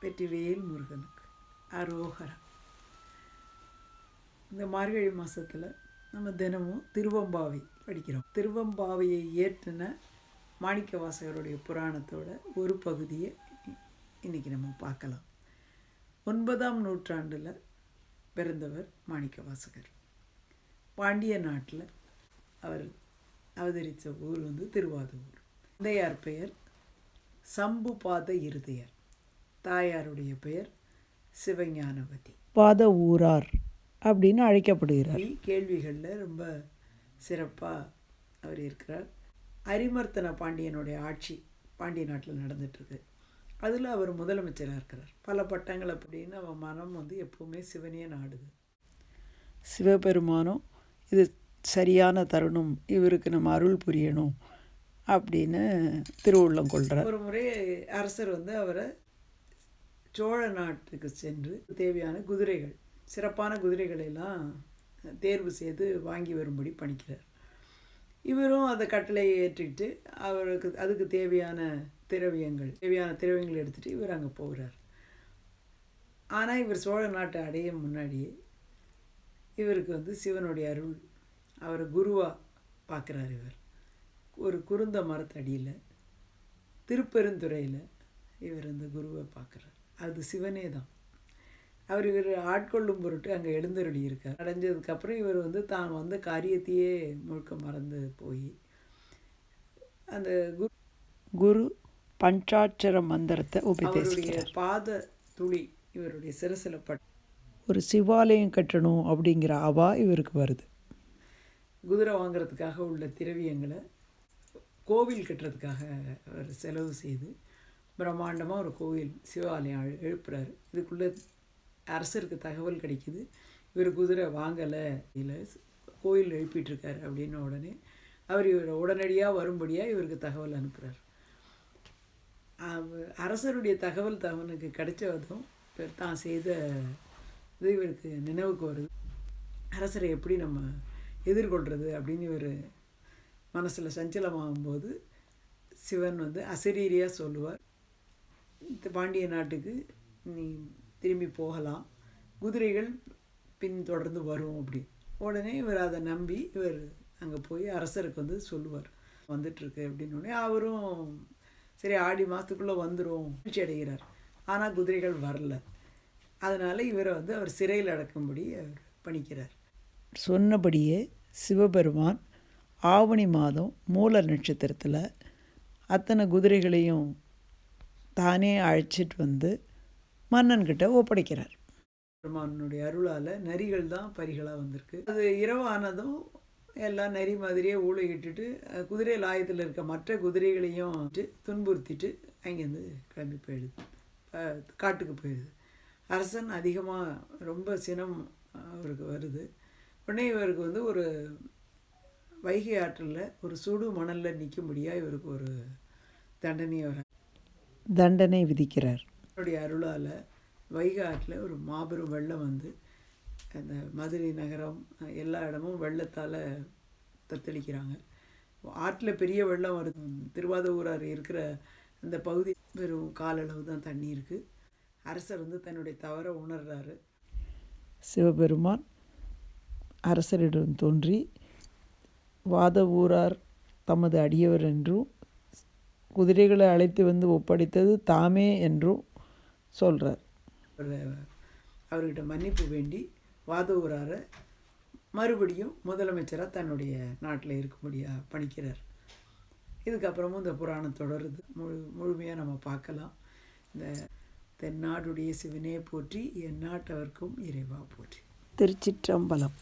வெற்றிவேல் முருகனுக்கு அரோகரம். இந்த மார்கழி மாதத்தில் நம்ம தினமும் திருவம்பாவை படிக்கிறோம். திருவம்பாவையை இயற்றின மாணிக்கவாசகருடைய புராணத்தோட ஒரு பகுதியை இன்றைக்கி நம்ம பார்க்கலாம். 9ஆம் நூற்றாண்டில் பிறந்தவர் மாணிக்கவாசகர். பாண்டிய நாட்டில் அவர் அவதரித்த ஊர் திருவாதூர். தந்தையார் பெயர் சம்புபாத இருதயர், தாயாருடைய பெயர் சிவஞானவதி. பாத ஊரார் அப்படின்னு அழைக்கப்படுகிறார். கேள்விகளில் ரொம்ப சிறப்பாக அவர் இருக்கிறார். அரிமர்த்தன பாண்டியனுடைய ஆட்சி பாண்டிய நாட்டில் நடந்துட்டுருக்கு. அதில் அவர் முதலமைச்சராக இருக்கிறார். பல பட்டங்கள் அப்படின்னு அவன் மனம் எப்போவுமே சிவனையே நாடுது. சிவபெருமானும் இது சரியான தருணம், இவருக்கு நம்ம அருள் புரியணும் அப்படின்னு திருவுள்ளம் கொள்கிறார். ஒரு முறை அரசர் அவரை சோழ நாட்டுக்கு சென்று தேவையான குதிரைகள், சிறப்பான குதிரைகளெல்லாம் தேர்வு செய்து வாங்கி வரும்படி பணிக்கிறார். இவரும் அந்த கட்டளையை ஏற்றிக்கிட்டு அவருக்கு அதுக்கு தேவையான திரவியங்கள் எடுத்துகிட்டு இவர் அங்கே போகிறார். ஆனால் இவர் சோழ நாட்டை அடைய முன்னாடியே இவருக்கு சிவனுடைய அருள், அவரை குருவாக பார்க்குறார். இவர் ஒரு குருந்த மரத்தடியில் திருப்பெருந்துறையில் இவர் அந்த குருவை பார்க்குறார். அது சிவனே தான். இவர் ஆட்கொள்ளும் பொருட்டு அங்கே எழுந்தருளி இருக்கார். அடைஞ்சதுக்கப்புறம் இவர் தான் வந்த காரியத்தையே முழுக்க மறந்து போய் அந்த குரு பஞ்சாட்சர மந்திரத்தை உபதேசிக்கிறார். பாத துளி இவருடைய சிரசில் ஒரு சிவாலயம் கட்டணும் அப்படிங்கிற அவா இவருக்கு வருது. குதிரை வாங்கிறதுக்காக உள்ள திரவியங்களை கோவில் கட்டுறதுக்காக அவர் செலவு செய்து பிரம்மாண்டமாக ஒரு கோவில் சிவாலயம் எழுப்புறாரு. இதுக்குள்ளே அரசருக்கு தகவல் கிடைக்கிது, இவர் குதிரை வாங்கலை, இல்லை கோயில் எழுப்பிட்டுருக்கார் அப்படின்ன உடனே இவர் உடனடியாக வரும்படியாக இவருக்கு தகவல் அனுப்புகிறார். அரசருடைய தகவல் தவனுக்கு கிடைச்சதும் தான் செய்த இது இவருக்கு நினைவுக்கு வருது. அரசரை எப்படி நம்ம எதிர்கொள்கிறது அப்படின்னு இவர் மனசில் சஞ்சலமாகும்போது சிவன் அசரீரியாக சொல்லுவார், பாண்டிய நாட்டுக்கு நீ திரும்பி போகலாம், குதிரைகள் பின் தொடர்ந்து வரும் அப்படி. உடனே இவர் அதை நம்பி இவர் அங்கே போய் அரசருக்கு சொல்லுவார் வந்துட்டுருக்கு அப்படின்னு. உடனே அவரும் சரி ஆடி மாதத்துக்குள்ளே வந்துடும் மகிழ்ச்சி அடைகிறார். ஆனால் குதிரைகள் வரல. அதனால் இவரை அவர் சிறையில் அடக்கும்படி அவர் பணிக்கிறார். சொன்னபடியே சிவபெருமான் ஆவணி மாதம் மூல நட்சத்திரத்தில் அத்தனை குதிரைகளையும் தானே அழைச்சிட்டு மன்னன்கிட்ட ஒப்படைக்கிறார். பெருமானுடைய அருளால் நரிகள் தான் பரிகளாக வந்திருக்கு. அது இரவானதும் எல்லாம் நரி மாதிரியே ஊழையிட்டுட்டு குதிரை லாயத்தில் இருக்க மற்ற குதிரைகளையும் துன்புறுத்திட்டு அங்கேருந்து கிளம்பி போயிடுது, காட்டுக்கு போயிடுது. அரசன் அதிகமாக ரொம்ப சினம் அவருக்கு வருது. உடனே இவருக்கு ஒரு வைகை ஆற்றில் ஒரு சுடு மணலில் நிற்கும்படியாக இவருக்கு ஒரு தண்டனை விதிக்கிறார். அவருடைய அருளால் வைகை ஆற்றில் ஒரு மாபெரும் வெள்ளம் அந்த மதுரை நகரம் எல்லா இடமும் வெள்ளத்தால் தத்தளிக்கிறாங்க. ஆற்றில் பெரிய வெள்ளம் வருது. திருவாதூரார் இருக்கிற அந்த பகுதி வெறும் காலளவு தான் தண்ணி இருக்குது. அரசர் தன்னுடைய தவறை உணர்றாரு. சிவபெருமான் அரசரிடம் தோன்றி வாத ஊரார் தமது அடியவர் என்றும் குதிரைகளை அழைத்து ஒப்படைத்தது தாமே என்றும் சொல்கிறார். அவர்கிட்ட மன்னிப்பு வேண்டி வாத ஊராரை மறுபடியும் முதலமைச்சராக தன்னுடைய நாட்டில் இருக்கும்படியாக பணிக்கிறார். இதுக்கப்புறமும் இந்த புராணம் தொடருது. முழுமையாக நம்ம பார்க்கலாம். இந்த தென்னாடுடைய சிவனே போற்றி, எந்நாட்டவர்க்கும் இறைவா போற்றி. திருச்சிற்றம்பலம்.